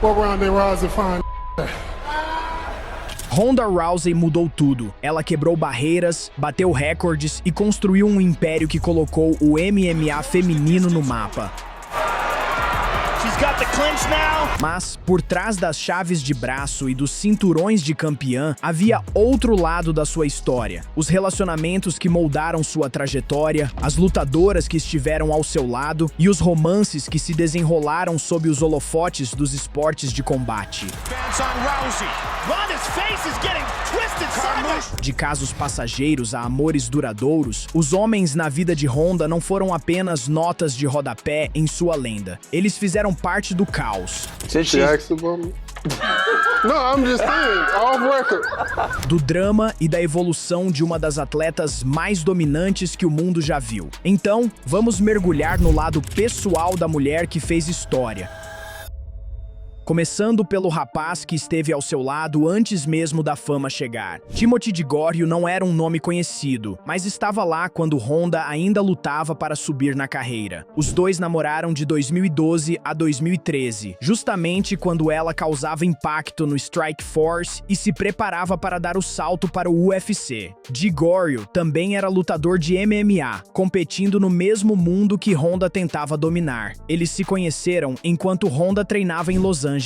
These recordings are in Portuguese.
What round they rise and find. Ronda Rousey mudou tudo. Ela quebrou barreiras, bateu recordes e construiu um império que colocou o MMA feminino no mapa. Mas, por trás das chaves de braço e dos cinturões de campeã, havia outro lado da sua história. Os relacionamentos que moldaram sua trajetória, as lutadoras que estiveram ao seu lado e os romances que se desenrolaram sob os holofotes dos esportes de combate. De casos passageiros a amores duradouros, os homens na vida de Ronda não foram apenas notas de rodapé em sua lenda. Eles fizeram parte do caos. No, I'm just saying, off record. Do drama e da evolução de uma das atletas mais dominantes que o mundo já viu. Então, vamos mergulhar no lado pessoal da mulher que fez história. Começando pelo rapaz que esteve ao seu lado antes mesmo da fama chegar. Timothy DeGorrio não era um nome conhecido, mas estava lá quando Ronda ainda lutava para subir na carreira. Os dois namoraram de 2012 a 2013, justamente quando ela causava impacto no Strikeforce e se preparava para dar o salto para o UFC. DeGorrio também era lutador de MMA, competindo no mesmo mundo que Ronda tentava dominar. Eles se conheceram enquanto Ronda treinava em Los Angeles,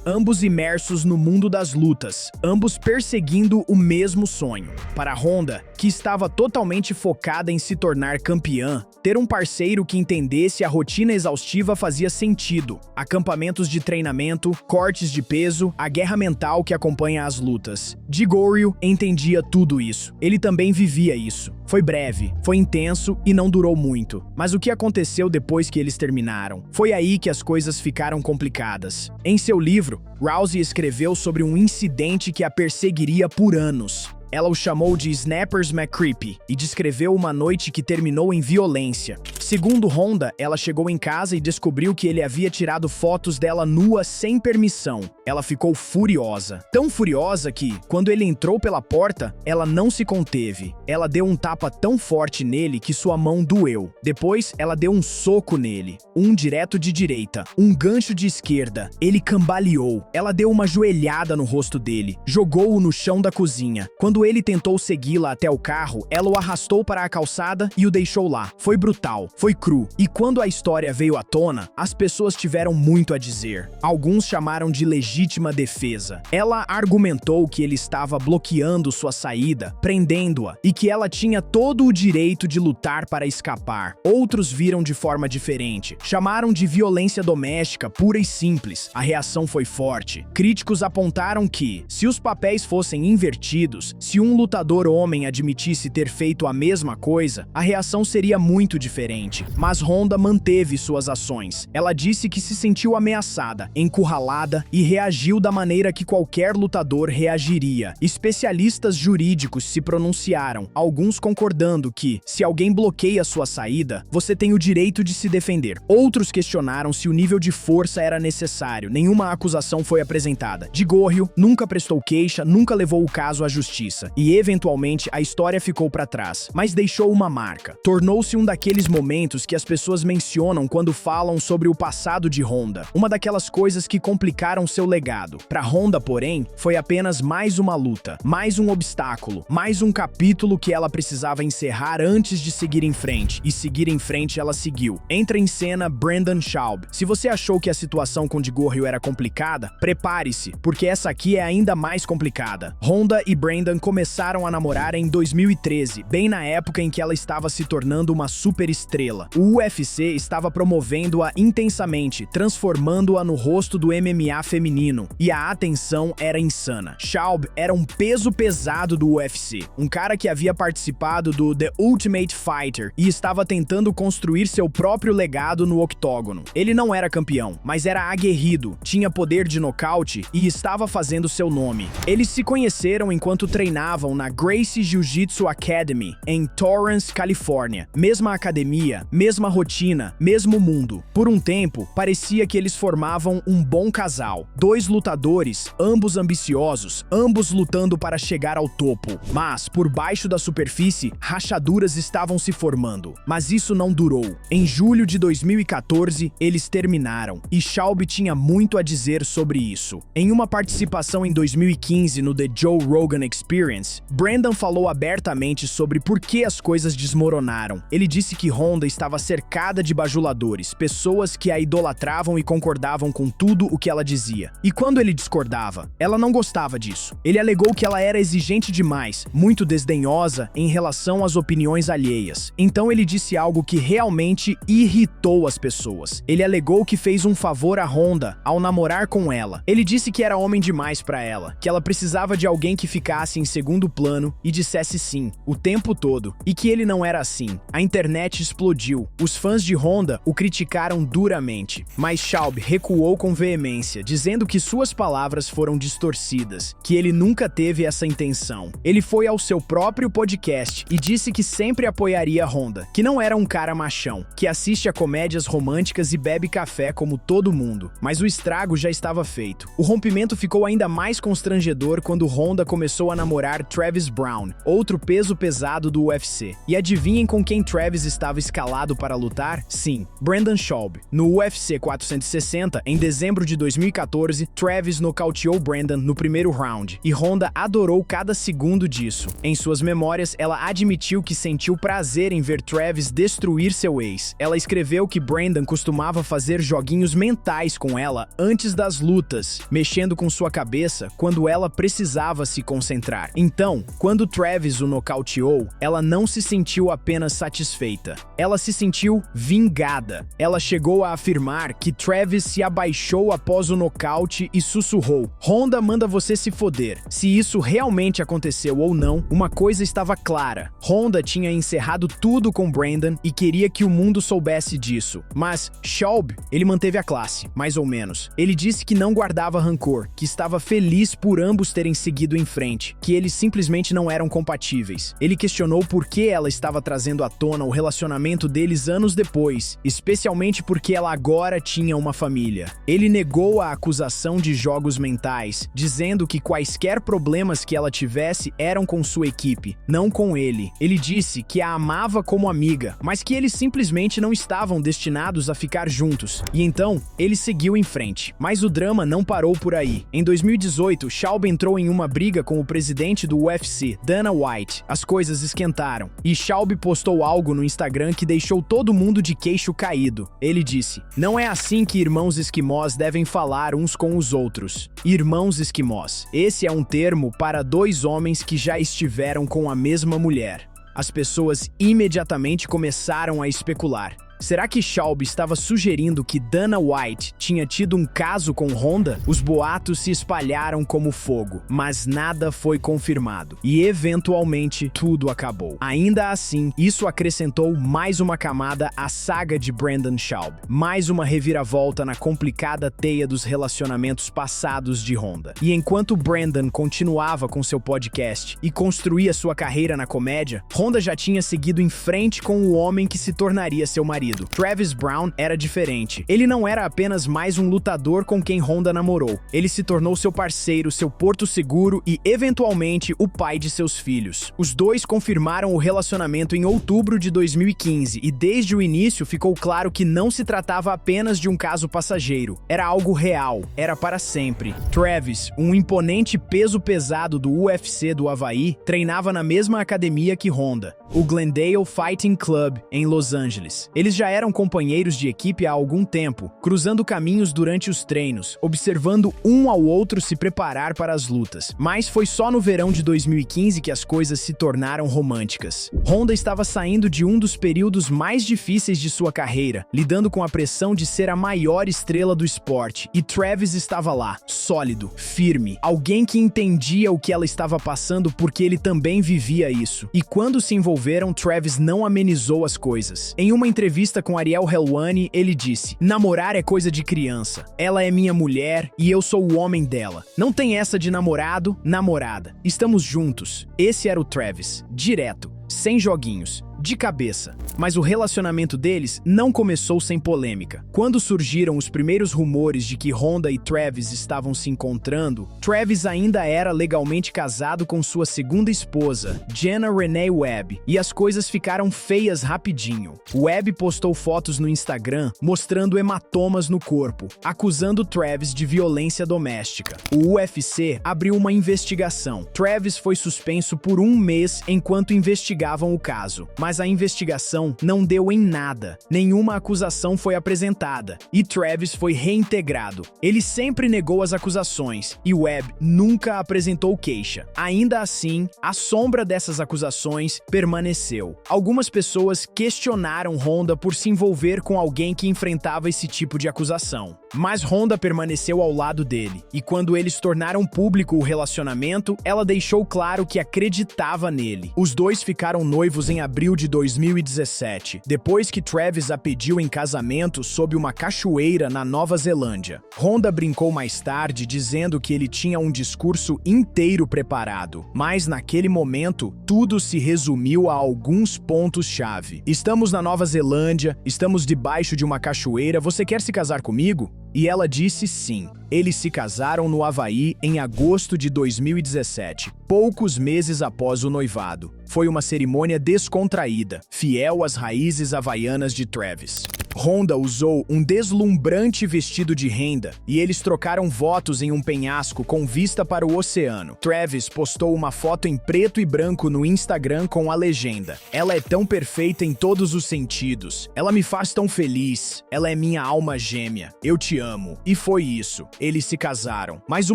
ambos imersos no mundo das lutas, ambos perseguindo o mesmo sonho. Para Ronda, que estava totalmente focada em se tornar campeã, ter um parceiro que entendesse a rotina exaustiva fazia sentido. Acampamentos de treinamento, cortes de peso, a guerra mental que acompanha as lutas. DeGorrio entendia tudo isso. Ele também vivia isso. Foi breve, foi intenso e não durou muito. Mas o que aconteceu depois que eles terminaram? Foi aí que as coisas ficaram complicadas. Em seu livro, Rousey escreveu sobre um incidente que a perseguiria por anos. Ela o chamou de Snappers McCreepy e descreveu uma noite que terminou em violência. Segundo Ronda, ela chegou em casa e descobriu que ele havia tirado fotos dela nua sem permissão. Ela ficou furiosa. Tão furiosa que, quando ele entrou pela porta, ela não se conteve. Ela deu um tapa tão forte nele que sua mão doeu. Depois, ela deu um soco nele. Um direto de direita, um gancho de esquerda. Ele cambaleou. Ela deu uma joelhada no rosto dele. Jogou-o no chão da cozinha. Quando ele tentou segui-la até o carro, ela o arrastou para a calçada e o deixou lá. Foi brutal, foi cru. E quando a história veio à tona, as pessoas tiveram muito a dizer. Alguns chamaram de legítima defesa. Ela argumentou que ele estava bloqueando sua saída, prendendo-a, e que ela tinha todo o direito de lutar para escapar. Outros viram de forma diferente. Chamaram de violência doméstica pura e simples. A reação foi forte. Críticos apontaram que, se os papéis fossem invertidos, se um lutador homem admitisse ter feito a mesma coisa, a reação seria muito diferente. Mas Ronda manteve suas ações. Ela disse que se sentiu ameaçada, encurralada e reagiu da maneira que qualquer lutador reagiria. Especialistas jurídicos se pronunciaram, alguns concordando que, se alguém bloqueia sua saída, você tem o direito de se defender. Outros questionaram se o nível de força era necessário. Nenhuma acusação foi apresentada. DeGorrio nunca prestou queixa, nunca levou o caso à justiça. E, eventualmente, a história ficou para trás, mas deixou uma marca. Tornou-se um daqueles momentos que as pessoas mencionam quando falam sobre o passado de Ronda. Uma daquelas coisas que complicaram seu legado. Para Ronda, porém, foi apenas mais uma luta, mais um obstáculo, mais um capítulo que ela precisava encerrar antes de seguir em frente. E seguir em frente ela seguiu. Entra em cena Brendan Schaub. Se você achou que a situação com DeGorrio era complicada, prepare-se, porque essa aqui é ainda mais complicada. Ronda e Brendan começaram a namorar em 2013, bem na época em que ela estava se tornando uma superestrela. O UFC estava promovendo-a intensamente, transformando-a no rosto do MMA feminino, e a atenção era insana. Schaub era um peso pesado do UFC, um cara que havia participado do The Ultimate Fighter e estava tentando construir seu próprio legado no octógono. Ele não era campeão, mas era aguerrido, tinha poder de nocaute e estava fazendo seu nome. Eles se conheceram enquanto treinavam treinavam na Gracie Jiu-Jitsu Academy, em Torrance, Califórnia. Mesma academia, mesma rotina, mesmo mundo. Por um tempo, parecia que eles formavam um bom casal. Dois lutadores, ambos ambiciosos, ambos lutando para chegar ao topo. Mas, por baixo da superfície, rachaduras estavam se formando. Mas isso não durou. Em julho de 2014, eles terminaram. E Schaub tinha muito a dizer sobre isso. Em uma participação em 2015 no The Joe Rogan Experience, Brandon falou abertamente sobre por que as coisas desmoronaram. Ele disse que Honda estava cercada de bajuladores, pessoas que a idolatravam e concordavam com tudo o que ela dizia. E quando ele discordava, ela não gostava disso. Ele alegou que ela era exigente demais, muito desdenhosa em relação às opiniões alheias. Então ele disse algo que realmente irritou as pessoas. Ele alegou que fez um favor a Honda ao namorar com ela. Ele disse que era homem demais para ela, que ela precisava de alguém que ficasse em segundo plano e dissesse sim, o tempo todo, e que ele não era assim. A internet explodiu. Os fãs de Honda o criticaram duramente, mas Schaub recuou com veemência, dizendo que suas palavras foram distorcidas, que ele nunca teve essa intenção. Ele foi ao seu próprio podcast e disse que sempre apoiaria Honda, que não era um cara machão, que assiste a comédias românticas e bebe café como todo mundo. Mas o estrago já estava feito. O rompimento ficou ainda mais constrangedor quando Honda começou a namorar Travis Brown, outro peso pesado do UFC. E adivinhem com quem Travis estava escalado para lutar? Sim, Brandon Schaub. No UFC 460, em dezembro de 2014, Travis nocauteou Brandon no primeiro round, e Honda adorou cada segundo disso. Em suas memórias, ela admitiu que sentiu prazer em ver Travis destruir seu ex. Ela escreveu que Brandon costumava fazer joguinhos mentais com ela antes das lutas, mexendo com sua cabeça quando ela precisava se concentrar. Então, quando Travis o nocauteou, ela não se sentiu apenas satisfeita. Ela se sentiu vingada. Ela chegou a afirmar que Travis se abaixou após o nocaute e sussurrou: "Honda manda você se foder." Se isso realmente aconteceu ou não, uma coisa estava clara. Honda tinha encerrado tudo com Brandon e queria que o mundo soubesse disso. Mas Schaub, ele manteve a classe, mais ou menos. Ele disse que não guardava rancor, que estava feliz por ambos terem seguido em frente, que eles simplesmente não eram compatíveis. Ele questionou por que ela estava trazendo à tona o relacionamento deles anos depois, especialmente porque ela agora tinha uma família. Ele negou a acusação de jogos mentais, dizendo que quaisquer problemas que ela tivesse eram com sua equipe, não com ele. Ele disse que a amava como amiga, mas que eles simplesmente não estavam destinados a ficar juntos. E então, ele seguiu em frente. Mas o drama não parou por aí. Em 2018, Schaub entrou em uma briga com o presidente do UFC, Dana White. As coisas esquentaram. E Schaub postou algo no Instagram que deixou todo mundo de queixo caído. Ele disse: "Não é assim que irmãos esquimós devem falar uns com os outros. Irmãos esquimós. Esse é um termo para dois homens que já estiveram com a mesma mulher." As pessoas imediatamente começaram a especular. Será que Schaub estava sugerindo que Dana White tinha tido um caso com Honda? Os boatos se espalharam como fogo, mas nada foi confirmado. E eventualmente tudo acabou. Ainda assim, isso acrescentou mais uma camada à saga de Brandon Schaub. Mais uma reviravolta na complicada teia dos relacionamentos passados de Honda. E enquanto Brandon continuava com seu podcast e construía sua carreira na comédia, Honda já tinha seguido em frente com o homem que se tornaria seu marido. Travis Brown era diferente. Ele não era apenas mais um lutador com quem Honda namorou. Ele se tornou seu parceiro, seu porto seguro e, eventualmente, o pai de seus filhos. Os dois confirmaram o relacionamento em outubro de 2015 e, desde o início, ficou claro que não se tratava apenas de um caso passageiro. Era algo real. Era para sempre. Travis, um imponente peso pesado do UFC do Havaí, treinava na mesma academia que Honda, o Glendale Fighting Club, em Los Angeles. Eles já eram companheiros de equipe há algum tempo, cruzando caminhos durante os treinos, observando um ao outro se preparar para as lutas. Mas foi só no verão de 2015 que as coisas se tornaram românticas. Honda estava saindo de um dos períodos mais difíceis de sua carreira, lidando com a pressão de ser a maior estrela do esporte, e Travis estava lá, sólido, firme, alguém que entendia o que ela estava passando porque ele também vivia isso. E quando se envolveram, Travis não amenizou as coisas. Em uma entrevista entrevista com Ariel Helwani, ele disse: "Namorar é coisa de criança. Ela é minha mulher e eu sou o homem dela. Não tem essa de namorado, namorada. Estamos juntos." Esse era o Travis, direto, sem joguinhos, de cabeça. Mas o relacionamento deles não começou sem polêmica. Quando surgiram os primeiros rumores de que Honda e Travis estavam se encontrando, Travis ainda era legalmente casado com sua segunda esposa, Jenna Renee Webb, e as coisas ficaram feias rapidinho. Webb postou fotos no Instagram mostrando hematomas no corpo, acusando Travis de violência doméstica. O UFC abriu uma investigação. Travis foi suspenso por 1 mês enquanto investigavam o caso, mas a investigação não deu em nada. Nenhuma acusação foi apresentada e Travis foi reintegrado. Ele sempre negou as acusações e Webb nunca apresentou queixa. Ainda assim, a sombra dessas acusações permaneceu. Algumas pessoas questionaram Honda por se envolver com alguém que enfrentava esse tipo de acusação. Mas Honda permaneceu ao lado dele, e quando eles tornaram público o relacionamento, ela deixou claro que acreditava nele. Os dois ficaram noivos em abril de 2017, depois que Travis a pediu em casamento sob uma cachoeira na Nova Zelândia. Honda brincou mais tarde dizendo que ele tinha um discurso inteiro preparado, mas naquele momento, tudo se resumiu a alguns pontos-chave. "Estamos na Nova Zelândia, estamos debaixo de uma cachoeira, você quer se casar comigo?" E ela disse sim. Eles se casaram no Havaí em agosto de 2017, poucos meses após o noivado. Foi uma cerimônia descontraída, fiel às raízes havaianas de Travis. Honda usou um deslumbrante vestido de renda e eles trocaram votos em um penhasco com vista para o oceano. Travis postou uma foto em preto e branco no Instagram com a legenda: "Ela é tão perfeita em todos os sentidos. Ela me faz tão feliz. Ela é minha alma gêmea. Eu te amo." E foi isso. Eles se casaram. Mas o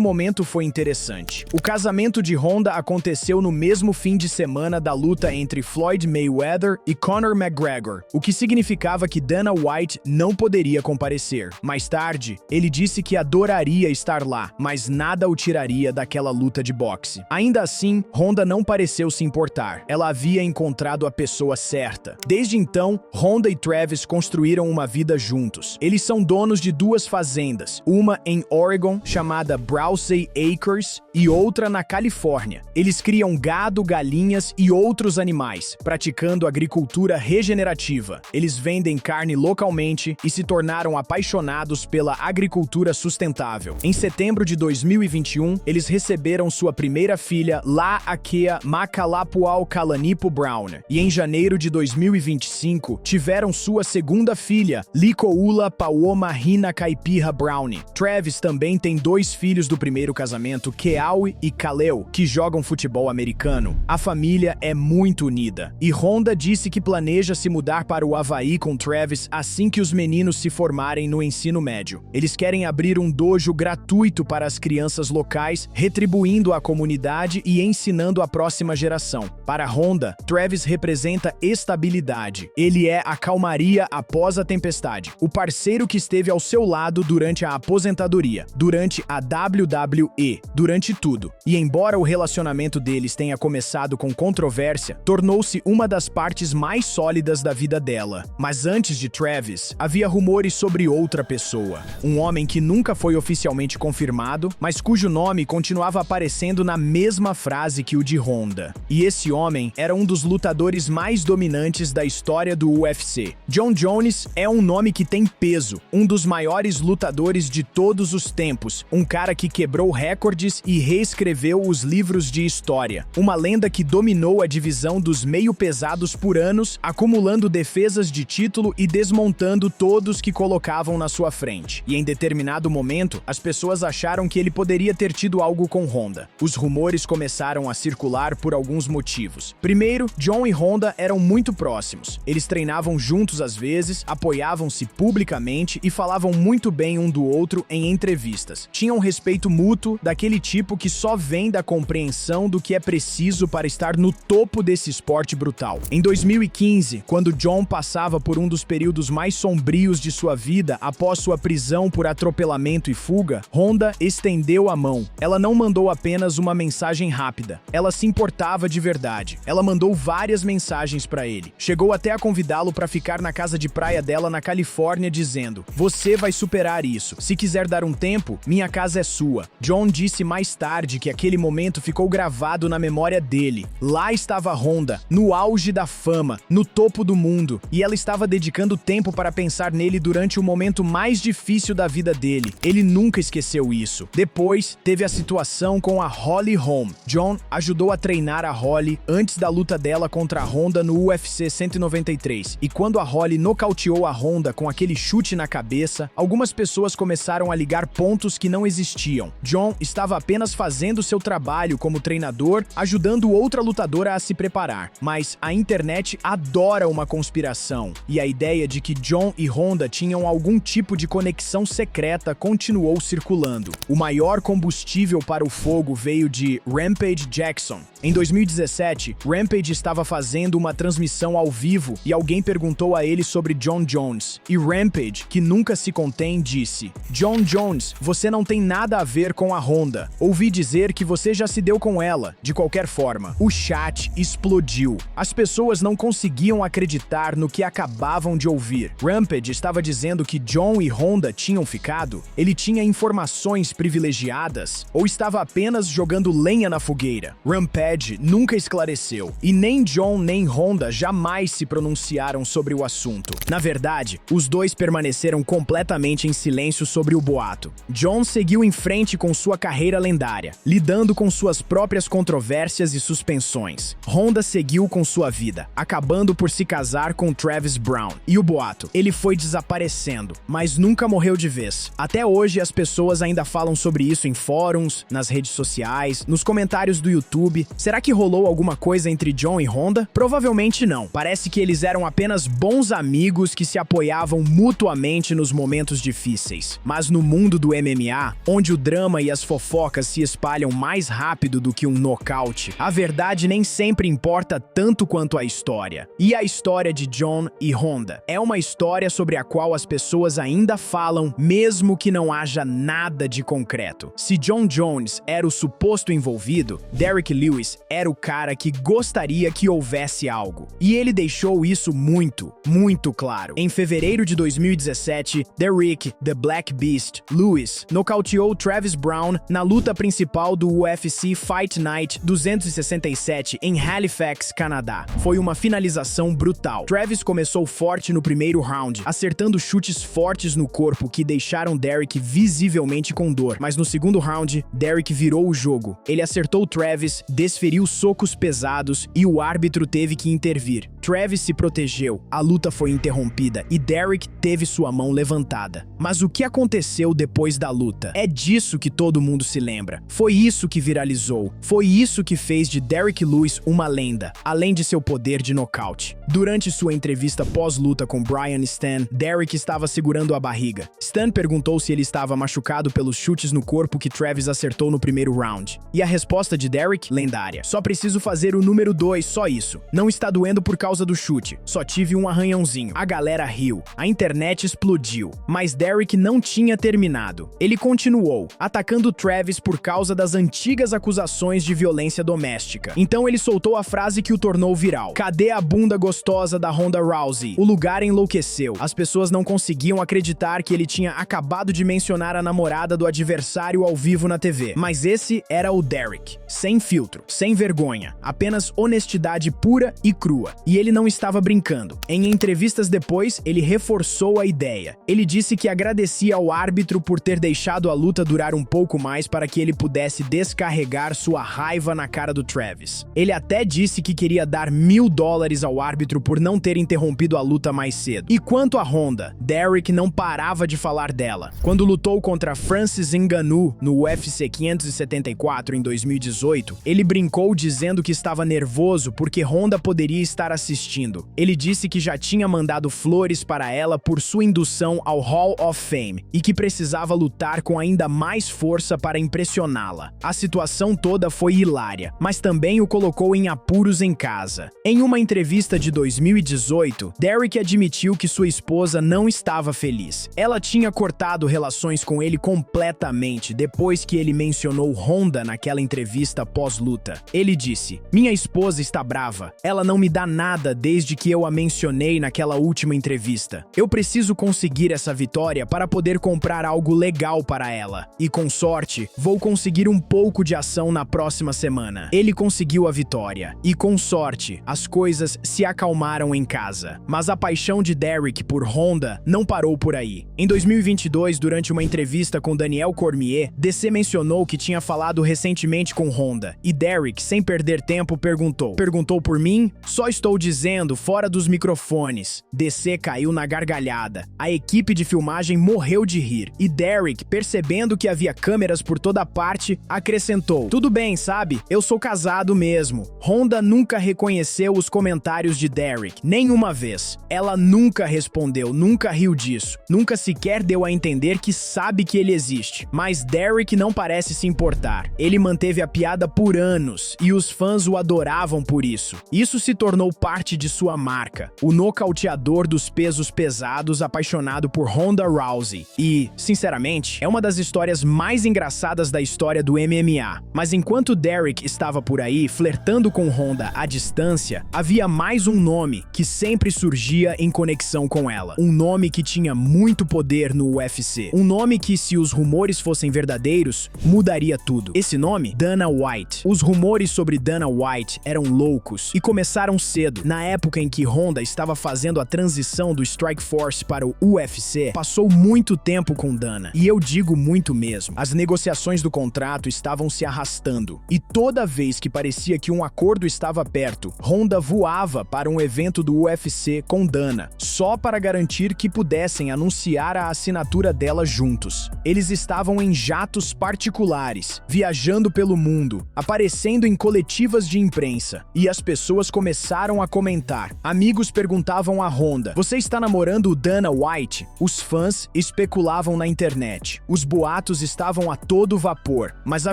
momento foi interessante. O casamento de Honda aconteceu no mesmo fim de semana da luta entre Floyd Mayweather e Conor McGregor, o que significava que Dana White não poderia comparecer. Mais tarde, ele disse que adoraria estar lá, mas nada o tiraria daquela luta de boxe. Ainda assim, Honda não pareceu se importar. Ela havia encontrado a pessoa certa. Desde então, Honda e Travis construíram uma vida juntos. Eles são donos de 2 fazendas, uma em Oregon, chamada Browsey Acres, e outra na Califórnia. Eles criam gado, galinhas e outros animais, praticando agricultura regenerativa. Eles vendem carne localmente e se tornaram apaixonados pela agricultura sustentável. Em setembro de 2021, eles receberam sua primeira filha, La'Akea Makalapuau Kalanipo Brown, e em janeiro de 2025, tiveram sua segunda filha, Likoula Pauoma Hina Kaipira Brown. Travis também tem 2 filhos do primeiro casamento, Keawe e Kaleo, que jogam futebol americano. A família é muito unida, e Honda disse que planeja se mudar para o Havaí com Travis assim que os meninos se formarem no ensino médio. Eles querem abrir um dojo gratuito para as crianças locais, retribuindo à comunidade e ensinando a próxima geração. Para Honda, Travis representa estabilidade. Ele é a calmaria após a tempestade, o parceiro que esteve ao seu lado durante a aposentadoria, durante a WWE, durante tudo. E embora o relacionamento deles tenha começado com controvérsia, tornou-se uma das partes mais sólidas da vida dela. Mas antes de Travis, havia rumores sobre outra pessoa. Um homem que nunca foi oficialmente confirmado, mas cujo nome continuava aparecendo na mesma frase que o de Honda. E esse homem era um dos lutadores mais dominantes da história do UFC. Jon Jones é um nome que tem peso, um dos maiores lutadores de todos os tempos, um cara que quebrou recordes e reescreveu os livros de história. Uma lenda que dominou a divisão dos meio-pesados por anos, acumulando defesas de título e desmontando todos que colocavam na sua frente. E em determinado momento, as pessoas acharam que ele poderia ter tido algo com Honda. Os rumores começaram a circular por alguns motivos. Primeiro, Jon e Honda eram muito próximos. Eles treinavam juntos às vezes, apoiavam-se publicamente e falavam muito bem um do outro em entrevistas. Tinham um respeito mútuo, daquele tipo que só vem da compreensão do que é preciso para estar no topo desse esporte brutal. Em 2015, quando Jon passava por um dos períodos mais sombrios de sua vida após sua prisão por atropelamento e fuga, Honda estendeu a mão. Ela não mandou apenas uma mensagem rápida. Ela se importava de verdade. Ela mandou várias mensagens para ele. Chegou até a convidá-lo para ficar na casa de praia dela na Califórnia, dizendo: "Você vai superar isso. Se quiser dar um tempo, minha casa é sua." John disse mais tarde que aquele momento ficou gravado na memória dele. Lá estava Honda, no auge da fama, no topo do mundo, e ela estava dedicando tempo para pensar nele durante o momento mais difícil da vida dele. Ele nunca esqueceu isso. Depois, teve a situação com a Holly Holm. John ajudou a treinar a Holly antes da luta dela contra a Honda no UFC 193. E quando a Holly nocauteou a Honda com aquele chute na cabeça, algumas pessoas começaram a ligar pontos que não existiam. John estava apenas fazendo seu trabalho como treinador, ajudando outra lutadora a se preparar. Mas a internet adora uma conspiração, e a ideia de que John e Honda tinham algum tipo de conexão secreta continuou circulando. O maior combustível para o fogo veio de Rampage Jackson. Em 2017, Rampage estava fazendo uma transmissão ao vivo e alguém perguntou a ele sobre Jon Jones. E Rampage, que nunca se contém, disse: "Jon Jones, você não tem nada a ver com a Honda. Ouvi dizer que você já se deu com ela." De qualquer forma, o chat explodiu. As pessoas não conseguiam acreditar no que acabavam de ouvir. Rampage estava dizendo que John e Honda tinham ficado? Ele tinha informações privilegiadas? Ou estava apenas jogando lenha na fogueira? Rampage nunca esclareceu. E nem John nem Honda jamais se pronunciaram sobre o assunto. Na verdade, os dois permaneceram completamente em silêncio sobre o boato. John seguiu em frente com sua carreira lendária, lidando com suas próprias controvérsias e suspensões. Honda seguiu com sua vida, acabando por se casar com Travis Brown. E o boato? Ele foi desaparecendo, mas nunca morreu de vez. Até hoje, as pessoas ainda falam sobre isso em fóruns, nas redes sociais, nos comentários do YouTube. Será que rolou alguma coisa entre John e Honda? Provavelmente não. Parece que eles eram apenas bons amigos que se apoiavam mutuamente nos momentos difíceis. Mas no mundo do MMA, onde o drama e as fofocas se espalham mais rápido do que um nocaute, a verdade nem sempre importa tanto quanto a história. E a história de John e Honda é uma história sobre a qual as pessoas ainda falam, mesmo que não haja nada de concreto. Se Jon Jones era o suposto envolvido, Derrick Lewis era o cara que gostaria que houvesse algo. E ele deixou isso muito, muito claro. Em fevereiro de 2017, Derrick, The Black Beast, Lewis, nocauteou Travis Brown na luta principal do UFC Fight Night 267 em Halifax, Canadá. Foi uma finalização brutal. Travis começou forte no primeiro round, acertando chutes fortes no corpo que deixaram Derrick visivelmente com dor. Mas no segundo round, Derrick virou o jogo. Ele acertou Travis, desferiu socos pesados e o árbitro teve que intervir. Travis se protegeu, a luta foi interrompida e Derrick teve sua mão levantada. Mas o que aconteceu depois da luta? É disso que todo mundo se lembra. Foi isso que viralizou. Foi isso que fez de Derrick Lewis uma lenda, além de seu poder de nocaute. Durante sua entrevista pós-luta com Brian Stann, Derrick estava segurando a barriga. Stann perguntou se ele estava machucado pelos chutes no corpo que Travis acertou no primeiro round. E a resposta de Derrick, lendária: "Só preciso fazer o número 2, só isso. Não está doendo por causa do chute. Só tive um arranhãozinho." A galera riu. A internet explodiu. Mas Derrick não tinha terminado. Ele continuou, atacando Travis por causa das antigas acusações de violência doméstica. Então ele soltou a frase que o tornou viral: "Cadê a bunda gostosa da Ronda Rousey?" O lugar enlouqueceu. As pessoas não conseguiam acreditar que ele tinha acabado de mencionar a namorada do adversário ao vivo na TV. Mas esse era o Derrick. Sem filtro, sem vergonha, apenas honestidade pura e crua. E ele não estava brincando. Em entrevistas depois, ele reforçou a ideia. Ele disse que agradecia ao árbitro por ter deixado a luta durar um pouco mais para que ele pudesse descarregar sua raiva na cara do Travis. Ele até disse que queria dar $1000 ao árbitro por não ter interrompido a luta mais cedo. E quanto a Honda, Derrick não parava de falar dela. Quando lutou contra Francis Ngannou no UFC 574 em 2018, ele brincou dizendo que estava nervoso porque Honda poderia estar assistindo. Ele disse que já tinha mandado flores para ela por sua indução ao Hall of Fame e que precisava lutar com ainda mais força para impressioná-la. A situação toda foi hilária, mas também o colocou em apuros em casa. Em uma entrevista de 2018, Derrick admitiu admitiu que sua esposa não estava feliz. Ela tinha cortado relações com ele completamente depois que ele mencionou Honda naquela entrevista pós-luta. Ele disse: "Minha esposa está brava. Ela não me dá nada desde que eu a mencionei naquela última entrevista. Eu preciso conseguir essa vitória para poder comprar algo legal para ela. E com sorte, vou conseguir um pouco de ação na próxima semana." Ele conseguiu a vitória. E com sorte, as coisas se acalmaram em casa. Mas a paixão de Derek por Honda não parou por aí. Em 2022, durante uma entrevista com Daniel Cormier, DC mencionou que tinha falado recentemente com Honda. E Derek, sem perder tempo, perguntou: "Perguntou por mim? Só estou dizendo, fora dos microfones." DC caiu na gargalhada. A equipe de filmagem morreu de rir. E Derek, percebendo que havia câmeras por toda parte, acrescentou: "Tudo bem, sabe? Eu sou casado mesmo." Honda nunca reconheceu os comentários de Derek, nenhuma vez. Ela nunca respondeu, nunca riu disso, nunca sequer deu a entender que sabe que ele existe. Mas Derek não parece se importar. Ele manteve a piada por anos e os fãs o adoravam por isso. Isso se tornou parte de sua marca, o nocauteador dos pesos pesados apaixonado por Ronda Rousey. E, sinceramente, é uma das histórias mais engraçadas da história do MMA. Mas enquanto Derek estava por aí flertando com Honda à distância, havia mais um nome que sempre surgia em conexão com ela. Um nome que tinha muito poder no UFC. Um nome que, se os rumores fossem verdadeiros, mudaria tudo. Esse nome? Dana White. Os rumores sobre Dana White eram loucos e começaram cedo. Na época em que Honda estava fazendo a transição do Strikeforce para o UFC, passou muito tempo com Dana. E eu digo muito mesmo. As negociações do contrato estavam se arrastando. E toda vez que parecia que um acordo estava perto, Honda voava para um evento do UFC com Dana, só para garantir que pudessem anunciar a assinatura dela juntos. Eles estavam em jatos particulares, viajando pelo mundo, aparecendo em coletivas de imprensa. E as pessoas começaram a comentar. Amigos perguntavam a Honda: "Você está namorando o Dana White?" Os fãs especulavam na internet. Os boatos estavam a todo vapor. Mas a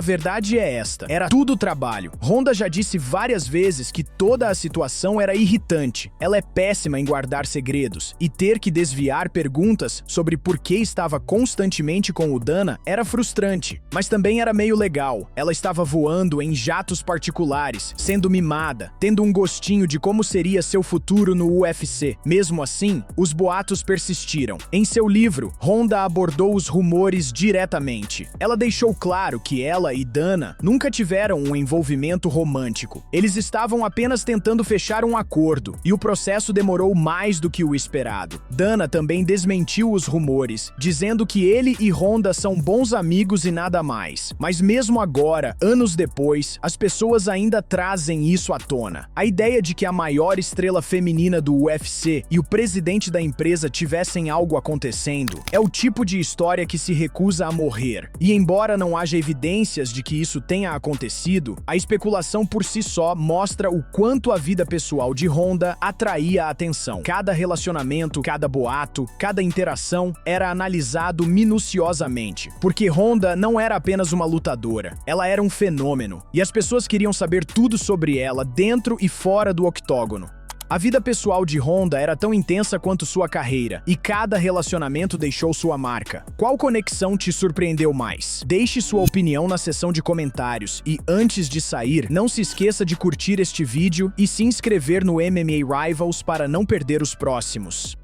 verdade é esta: era tudo trabalho. Honda já disse várias vezes que toda a situação era irritante. Ela é péssima em guardar segredos. E ter que desviar perguntas sobre por que estava constantemente com o Dana era frustrante. Mas também era meio legal. Ela estava voando em jatos particulares, sendo mimada, tendo um gostinho de como seria seu futuro no UFC. Mesmo assim, os boatos persistiram. Em seu livro, Honda abordou os rumores diretamente. Ela deixou claro que ela e Dana nunca tiveram um envolvimento romântico. Eles estavam apenas tentando fechar um acordo, e o processo demorou mais do que o esperado. Dana também desmentiu os rumores, dizendo que ele e Honda são bons amigos e nada mais. Mas mesmo agora, anos depois, as pessoas ainda trazem isso à tona. A ideia de que a maior estrela feminina do UFC e o presidente da empresa tivessem algo acontecendo é o tipo de história que se recusa a morrer. E embora não haja evidências de que isso tenha acontecido, a especulação por si só mostra o quanto a vida pessoal de Honda atraía a atenção. Cada relacionamento, cada boato, cada interação era analisado minuciosamente, porque Honda não era apenas uma lutadora, ela era um fenômeno, e as pessoas queriam saber tudo sobre ela dentro e fora do octógono. A vida pessoal de Honda era tão intensa quanto sua carreira, e cada relacionamento deixou sua marca. Qual conexão te surpreendeu mais? Deixe sua opinião na seção de comentários, e antes de sair, não se esqueça de curtir este vídeo e se inscrever no MMA Rivals para não perder os próximos.